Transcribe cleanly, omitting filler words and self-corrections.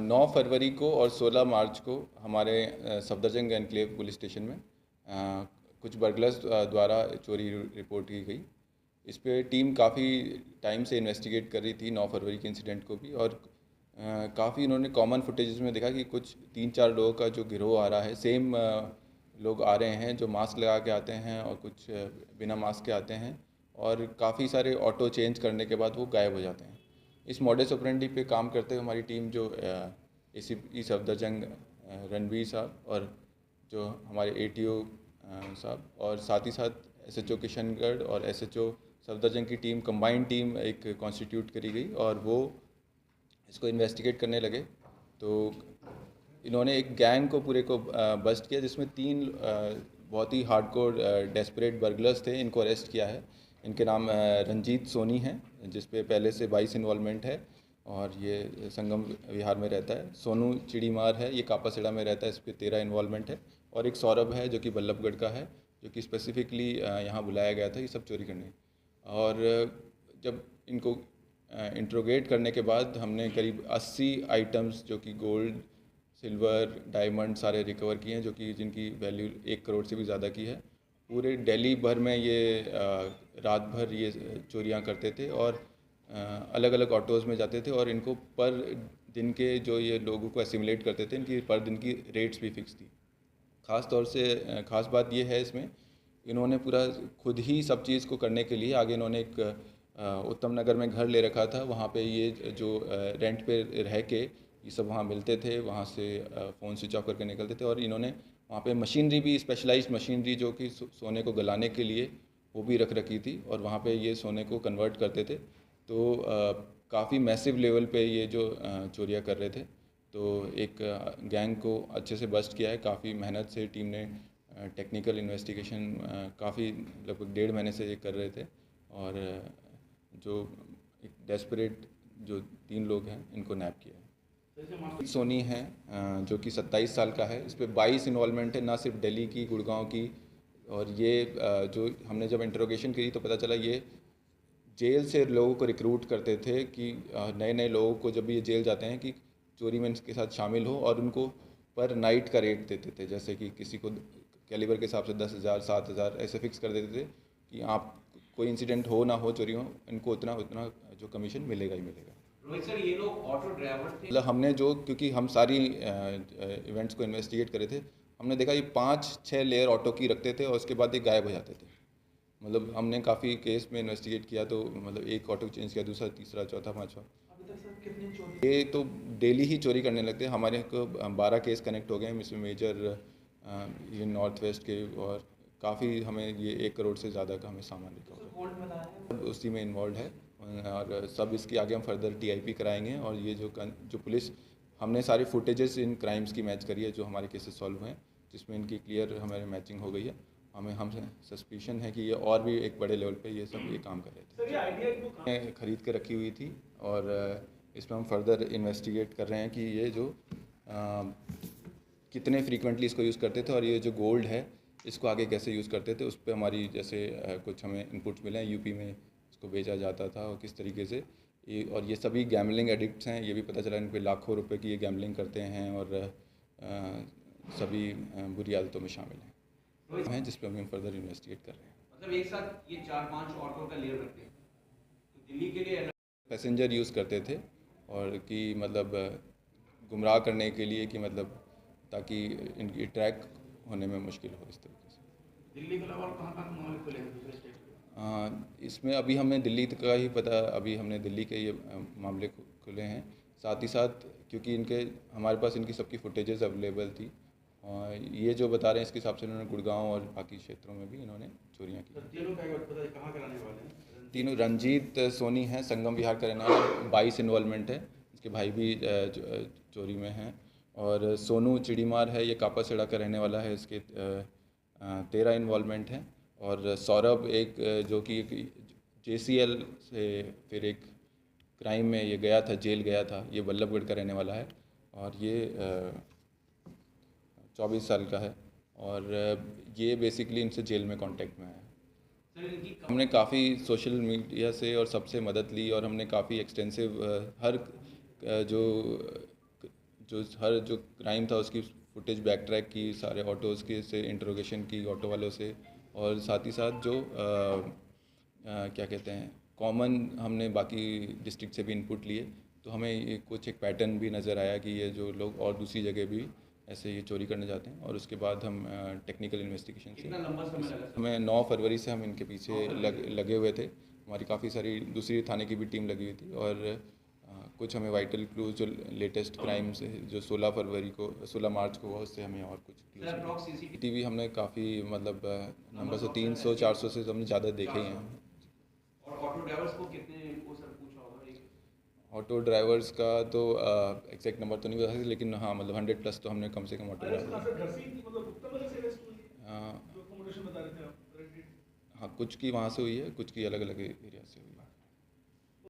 9 फरवरी को और 16 मार्च को हमारे सफदरजंग एनक्लेव पुलिस स्टेशन में कुछ बर्गलर्स द्वारा चोरी रिपोर्ट की गई। इस पे टीम काफ़ी टाइम से इन्वेस्टिगेट कर रही थी 9 फरवरी के इंसिडेंट को भी, और काफ़ी इन्होंने कॉमन फुटेजेस में देखा कि कुछ 3-4 लोगों का जो गिरोह आ रहा है, सेम लोग आ रहे हैं जो मास्क लगा के आते हैं और कुछ बिना मास्क के आते हैं, और काफ़ी सारे ऑटो चेंज करने के बाद वो गायब हो जाते हैं। इस मॉडस ऑपरेंडी पे काम करते हुए हमारी टीम जो ACP सफदरजंग रणवीर साहब, और जो हमारे ATO साहब, और साथ ही साथ SHO किशनगढ़ और SHO सफदरजंग की टीम, कंबाइंड टीम एक कॉन्स्टिट्यूट करी गई और वो इसको इन्वेस्टिगेट करने लगे। तो इन्होंने एक गैंग को पूरे को बस्ट किया, जिसमें 3 बहुत ही हार्डकोर डेस्परेट बर्गलर्स थे। इनको अरेस्ट किया है। इनके नाम रंजीत सोनी हैं, जिस पे पहले से 22 इन्वॉल्वमेंट है और ये संगम विहार में रहता है। सोनू चिड़ीमार है, ये कापासेड़ा में रहता है, इस पर 13 इन्वॉल्वमेंट है। और एक सौरभ है जो कि बल्लभगढ़ का है, जो कि स्पेसिफिकली यहाँ बुलाया गया था ये सब चोरी करने। और जब इनको इंट्रोगेट करने के बाद हमने करीब 80 आइटम्स जो कि गोल्ड, सिल्वर, डायमंड सारे रिकवर किए हैं, जो कि जिनकी वैल्यू 1 करोड़ से भी ज़्यादा की है। पूरे दिल्ली भर में ये रात भर ये चोरियां करते थे और अलग अलग ऑटोज़ में जाते थे, और इनको पर दिन के जो ये लोगों को एसिमुलेट करते थे, इनकी पर दिन की रेट्स भी फिक्स थी। ख़ास तौर से ख़ास बात ये है इसमें, इन्होंने पूरा खुद ही सब चीज़ को करने के लिए आगे इन्होंने एक उत्तम नगर में घर ले रखा था। वहाँ पे ये जो रेंट पे रह के ये सब वहाँ मिलते थे, वहाँ से फ़ोन स्विच ऑफ करके निकलते थे। और इन्होंने वहाँ पे मशीनरी भी, स्पेशलाइज्ड मशीनरी जो कि सोने को गलाने के लिए, वो भी रख रखी थी, और वहाँ पे ये सोने को कन्वर्ट करते थे। तो काफ़ी मैसिव लेवल पे ये जो चोरियाँ कर रहे थे। तो एक गैंग को अच्छे से बस्ट किया है। काफ़ी मेहनत से टीम ने टेक्निकल इन्वेस्टिगेशन काफ़ी लगभग 1.5 महीने से ये कर रहे थे, और जो एक डेस्परेट जो 3 लोग हैं इनको नैप किया है। सोनी है जो कि 27 साल का है। इस पर 22 इन्वॉल्वमेंट है, ना सिर्फ दिल्ली की, गुड़गांव की। और ये जो हमने जब इंटरोगेशन की तो पता चला ये जेल से लोगों को रिक्रूट करते थे कि नए नए लोगों को जब ये जेल जाते हैं कि चोरी में इनके साथ शामिल हो, और उनको पर नाइट का रेट देते थे। जैसे कि किसी को कैलिबर के हिसाब से 10,000, 7,000 ऐसे फिक्स कर देते थे कि आप कोई इंसिडेंट हो ना हो, चोरी हो, इनको उतना उतना जो कमीशन मिलेगा ही मिलेगा। रोहित सर, ये लोग ऑटो ड्राइवर थे? मतलब हमने जो, क्योंकि हम सारी इवेंट्स को इन्वेस्टिगेट करे थे, हमने देखा ये 5-6 लेयर ऑटो की रखते थे और उसके बाद ये गायब हो जाते थे। मतलब हमने काफ़ी केस में इन्वेस्टिगेट किया, तो मतलब एक ऑटो चेंज किया, दूसरा, तीसरा, चौथा, पाँचवा। अभी तक सर कितनी चोरी? ये तो डेली ही चोरी करने लगते हैं। हमारे को 12 केस कनेक्ट हो गए हैं, इसमें मेजर ये नॉर्थ वेस्ट के, और काफ़ी हमें ये 1 करोड़ से ज़्यादा का हमें सामान रिकवर सर गोल्ड बता रहे हैं? सब उसी में इन्वॉल्व है। और सब इसके आगे हम फर्दर TIP कराएंगे। और ये जो पुलिस, हमने सारे फुटेजेस इन क्राइम्स की मैच करी है जो हमारे केसेस सॉल्व हुए हैं, जिसमें इनकी क्लियर हमारे मैचिंग हो गई है। हम सस्पिशन है कि ये और भी एक बड़े लेवल पे ये सब ये काम कर रहे थे। सर ये आइडिया इनको खरीद के रखी हुई थी, और इसमें हम फर्दर इन्वेस्टिगेट कर रहे हैं कि ये जो कितने फ्रीक्वेंटली इसको यूज़ करते थे, और ये जो गोल्ड है इसको आगे कैसे यूज़ करते थे। उस पर हमारी जैसे कुछ हमें इनपुट्स मिले हैं, UP में इसको बेचा जाता था और किस तरीके से ये, और ये सभी गैमलिंग एडिक्ट्स हैं। ये भी पता चला इन पे लाखों रुपए की ये गैमलिंग करते हैं, और सभी बुरी आदतों में शामिल हैं जिस पर हम फर्दर इन्वेस्टिगेट कर रहे हैं। मतलब एक साथ ये 4-5 ऑटो का लेयर रखते हैं तो दिल्ली के लिए पैसेंजर यूज़ करते थे, और कि मतलब गुमराह करने के लिए, कि मतलब ताकि इनकी ट्रैक होने में मुश्किल हो, इस तरीके से। दिल्ली के अलावा कहाँ कहाँ मामले खुले हैं दूसरे स्टेट के? इसमें अभी हमें दिल्ली का ही पता, अभी हमने दिल्ली के ये मामले खुले हैं। साथ ही साथ क्योंकि इनके हमारे पास इनकी सबकी फुटेजेस अवेलेबल थी, और ये जो बता रहे हैं इसके हिसाब से इन्होंने गुड़गांव और बाकी क्षेत्रों में भी इन्होंने चोरियाँ की। तीनों का पता है कहाँ कराने वाले हैं? तीनों रंजीत सोनी हैं, संगम विहार का रहने वाला, 22 इन्वॉल्वमेंट है। इसके भाई भी चोरी में हैं। और सोनू चिड़ीमार है, ये कापासेड़ा का रहने वाला है, इसके 13 इन्वॉल्वमेंट हैं। और सौरभ एक जो कि JCL से फिर एक क्राइम में ये गया था, जेल गया था, ये बल्लभगढ़ का रहने वाला है, और ये 24 साल का है। और ये बेसिकली इनसे जेल में कांटेक्ट में है। हमने काफ़ी सोशल मीडिया से और सबसे मदद ली, और हमने काफ़ी एक्सटेंसिव हर जो हर जो क्राइम था उसकी फुटेज बैक ट्रैक की, सारे ऑटोज़ के से इंटरोगेशन की ऑटो वालों से, और साथ ही साथ जो क्या कहते हैं कॉमन हमने बाकी डिस्ट्रिक्ट से भी इनपुट लिए, तो हमें ये कुछ एक पैटर्न भी नज़र आया कि ये जो लोग और दूसरी जगह भी ऐसे ये चोरी करने जाते हैं। और उसके बाद हम टेक्निकल इन्वेस्टिगेशन से कितना लंबा समय लगा सर? हमें 9 फरवरी से हम इनके पीछे लगे हुए थे। हमारी काफ़ी सारी दूसरी थाने की भी टीम लगी हुई थी, और कुछ हमें वाइटल क्लूज जो लेटेस्ट क्राइम से जो 16 मार्च को हुआ, उससे हमें और कुछ सर अप्रॉक्स सीसीटीवी टीवी हमने काफ़ी मतलब नंबर से 300-400 से हमने ज़्यादा देखे ही हैं। और ऑटो ड्राइवर्स को कितने को सर पूछा होगा एक? ऑटो ड्राइवर्स का तो एग्जैक्ट नंबर तो नहीं बता सकते, लेकिन हाँ मतलब 100+ तो हमने कम से कम ऑटो ड्राइवर। हाँ, कुछ की वहाँ से हुई है, कुछ की अलग अलग एरिया से हुई है।